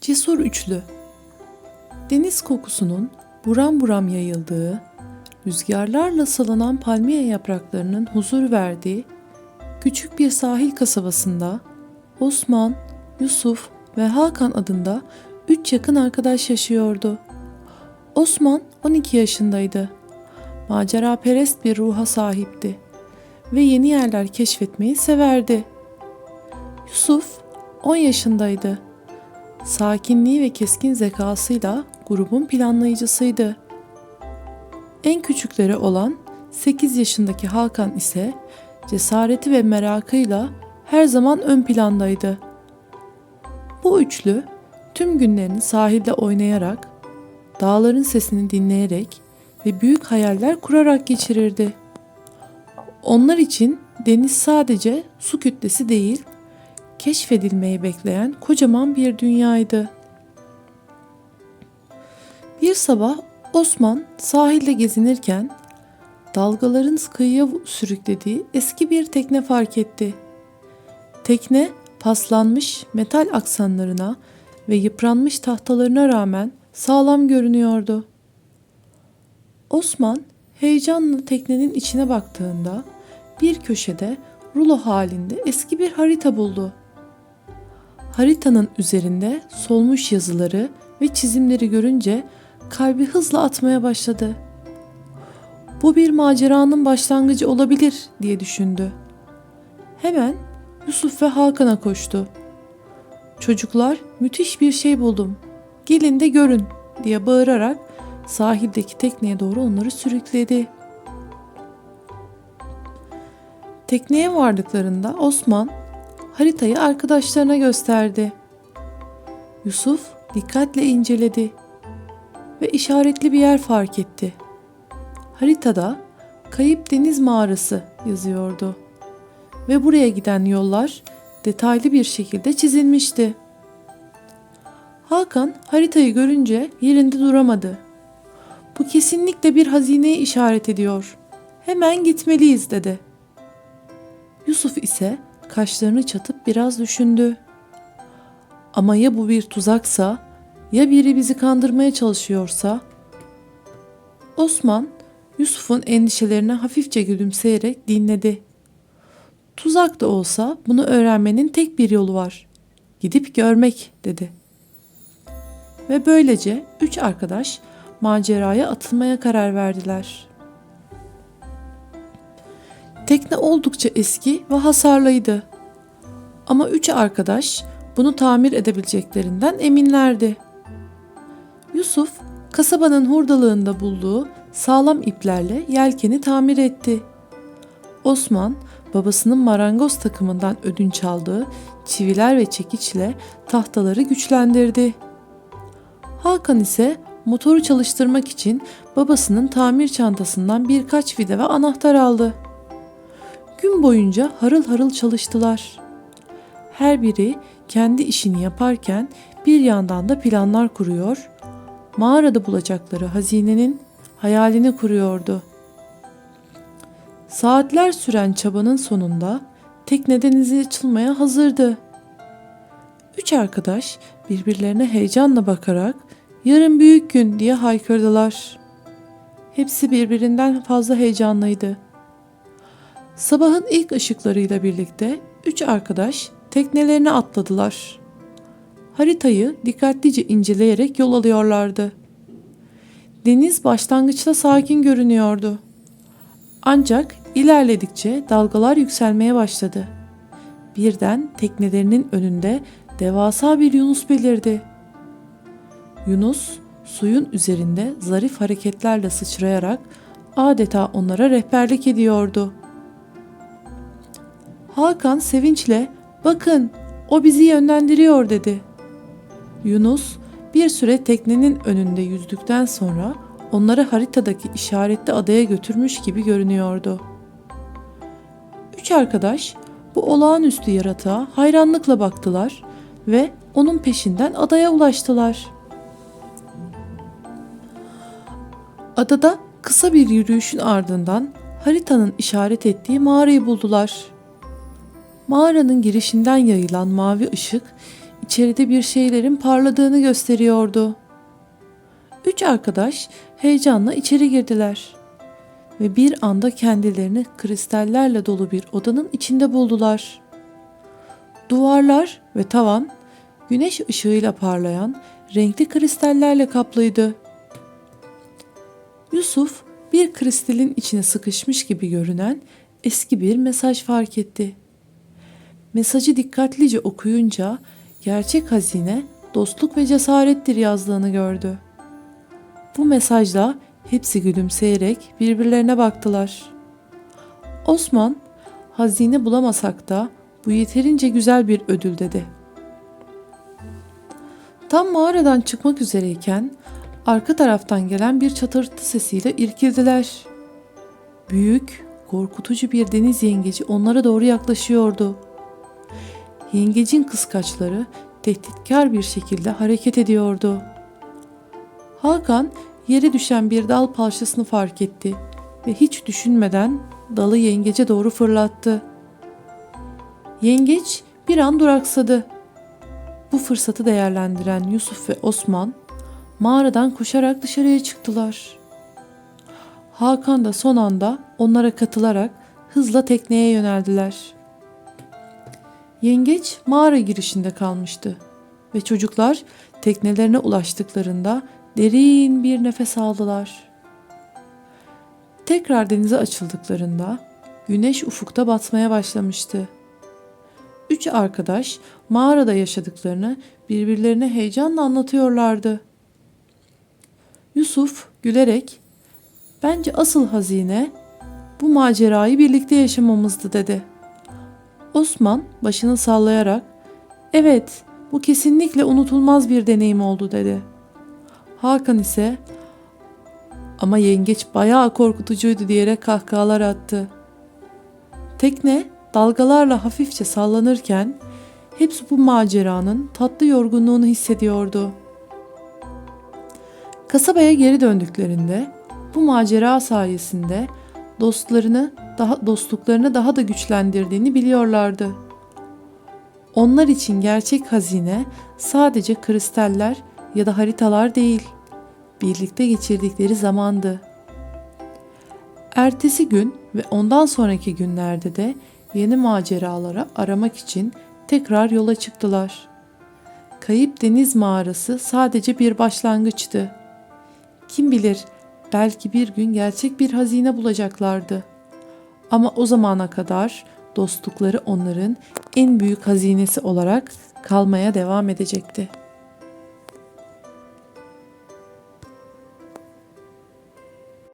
Cesur Üçlü. Deniz kokusunun buram buram yayıldığı, rüzgarlarla sallanan palmiye yapraklarının huzur verdiği küçük bir sahil kasabasında Osman, Yusuf ve Hakan adında 3 yakın arkadaş yaşıyordu. Osman 12 yaşındaydı. Maceraperest bir ruha sahipti ve yeni yerler keşfetmeyi severdi. Yusuf 10 yaşındaydı. Sakinliği ve keskin zekasıyla grubun planlayıcısıydı. En küçükleri olan 8 yaşındaki Hakan ise cesareti ve merakıyla her zaman ön plandaydı. Bu üçlü tüm günlerini sahilde oynayarak, dağların sesini dinleyerek ve büyük hayaller kurarak geçirirdi. Onlar için deniz sadece su kütlesi değil, keşfedilmeyi bekleyen kocaman bir dünyaydı. Bir sabah Osman sahilde gezinirken dalgaların kıyıya sürüklediği eski bir tekne fark etti. Tekne paslanmış metal aksanlarına ve yıpranmış tahtalarına rağmen sağlam görünüyordu. Osman heyecanla teknenin içine baktığında bir köşede rulo halinde eski bir harita buldu. Haritanın üzerinde solmuş yazıları ve çizimleri görünce kalbi hızla atmaya başladı. Bu bir maceranın başlangıcı olabilir diye düşündü. Hemen Yusuf ve Hakan'a koştu. Çocuklar, müthiş bir şey buldum. Gelin de görün diye bağırarak sahildeki tekneye doğru onları sürükledi. Tekneye vardıklarında Osman haritayı arkadaşlarına gösterdi. Yusuf dikkatle inceledi ve işaretli bir yer fark etti. Haritada Kayıp Deniz Mağarası yazıyordu ve buraya giden yollar detaylı bir şekilde çizilmişti. Hakan haritayı görünce yerinde duramadı. Bu kesinlikle bir hazineye işaret ediyor. Hemen gitmeliyiz dedi. Yusuf ise kaşlarını çatıp biraz düşündü. Ama ya bu bir tuzaksa, ya biri bizi kandırmaya çalışıyorsa? Osman, Yusuf'un endişelerine hafifçe gülümseyerek dinledi. Tuzak da olsa bunu öğrenmenin tek bir yolu var. Gidip görmek dedi. Ve böylece 3 arkadaş maceraya atılmaya karar verdiler. Tekne oldukça eski ve hasarlıydı. Ama 3 arkadaş bunu tamir edebileceklerinden eminlerdi. Yusuf, kasabanın hurdalığında bulduğu sağlam iplerle yelkeni tamir etti. Osman, babasının marangoz takımından ödünç aldığı çiviler ve çekiçle tahtaları güçlendirdi. Hakan ise motoru çalıştırmak için babasının tamir çantasından birkaç vida ve anahtar aldı. Gün boyunca harıl harıl çalıştılar. Her biri kendi işini yaparken bir yandan da planlar kuruyor, mağarada bulacakları hazinenin hayalini kuruyordu. Saatler süren çabanın sonunda tekne denize açılmaya hazırdı. 3 arkadaş birbirlerine heyecanla bakarak "Yarın büyük gün" diye haykırdılar. Hepsi birbirinden fazla heyecanlıydı. Sabahın ilk ışıklarıyla birlikte 3 arkadaş teknelerine atladılar. Haritayı dikkatlice inceleyerek yol alıyorlardı. Deniz başlangıçta sakin görünüyordu. Ancak ilerledikçe dalgalar yükselmeye başladı. Birden teknelerinin önünde devasa bir yunus belirdi. Yunus suyun üzerinde zarif hareketlerle sıçrayarak adeta onlara rehberlik ediyordu. Hakan sevinçle "Bakın, o bizi yönlendiriyor" dedi. Yunus bir süre teknenin önünde yüzdükten sonra onları haritadaki işaretli adaya götürmüş gibi görünüyordu. 3 arkadaş bu olağanüstü yaratığa hayranlıkla baktılar ve onun peşinden adaya ulaştılar. Adada kısa bir yürüyüşün ardından haritanın işaret ettiği mağarayı buldular. Mağaranın girişinden yayılan mavi ışık içeride bir şeylerin parladığını gösteriyordu. Üç arkadaş heyecanla içeri girdiler ve bir anda kendilerini kristallerle dolu bir odanın içinde buldular. Duvarlar ve tavan güneş ışığıyla parlayan renkli kristallerle kaplıydı. Yusuf bir kristalin içine sıkışmış gibi görünen eski bir mesaj fark etti. Mesajı dikkatlice okuyunca gerçek hazine dostluk ve cesarettir yazdığını gördü. Bu mesajla hepsi gülümseyerek birbirlerine baktılar. Osman, hazine bulamasak da bu yeterince güzel bir ödül dedi. Tam mağaradan çıkmak üzereyken arka taraftan gelen bir çatırtı sesiyle irkildiler. Büyük, korkutucu bir deniz yengeci onlara doğru yaklaşıyordu. Yengecin kıskaçları tehditkar bir şekilde hareket ediyordu. Hakan yere düşen bir dal parçasını fark etti ve hiç düşünmeden dalı yengece doğru fırlattı. Yengeç bir an duraksadı. Bu fırsatı değerlendiren Yusuf ve Osman mağaradan koşarak dışarıya çıktılar. Hakan da son anda onlara katılarak hızla tekneye yöneldiler. Yengeç mağara girişinde kalmıştı ve çocuklar teknelerine ulaştıklarında derin bir nefes aldılar. Tekrar denize açıldıklarında güneş ufukta batmaya başlamıştı. Üç arkadaş mağarada yaşadıklarını birbirlerine heyecanla anlatıyorlardı. Yusuf gülerek, "Bence asıl hazine bu macerayı birlikte yaşamamızdı," dedi. Osman başını sallayarak, "Evet, bu kesinlikle unutulmaz bir deneyim oldu," dedi. Hakan ise, "Ama yengeç bayağı korkutucuydu," diyerek kahkahalar attı. Tekne dalgalarla hafifçe sallanırken hepsi bu maceranın tatlı yorgunluğunu hissediyordu. Kasabaya geri döndüklerinde bu macera sayesinde dostluklarını daha da güçlendirdiğini biliyorlardı. Onlar için gerçek hazine sadece kristaller ya da haritalar değil, birlikte geçirdikleri zamandı. Ertesi gün ve ondan sonraki günlerde de yeni maceralara aramak için tekrar yola çıktılar. Kayıp Deniz Mağarası sadece bir başlangıçtı. Kim bilir, belki bir gün gerçek bir hazine bulacaklardı. Ama o zamana kadar dostlukları onların en büyük hazinesi olarak kalmaya devam edecekti.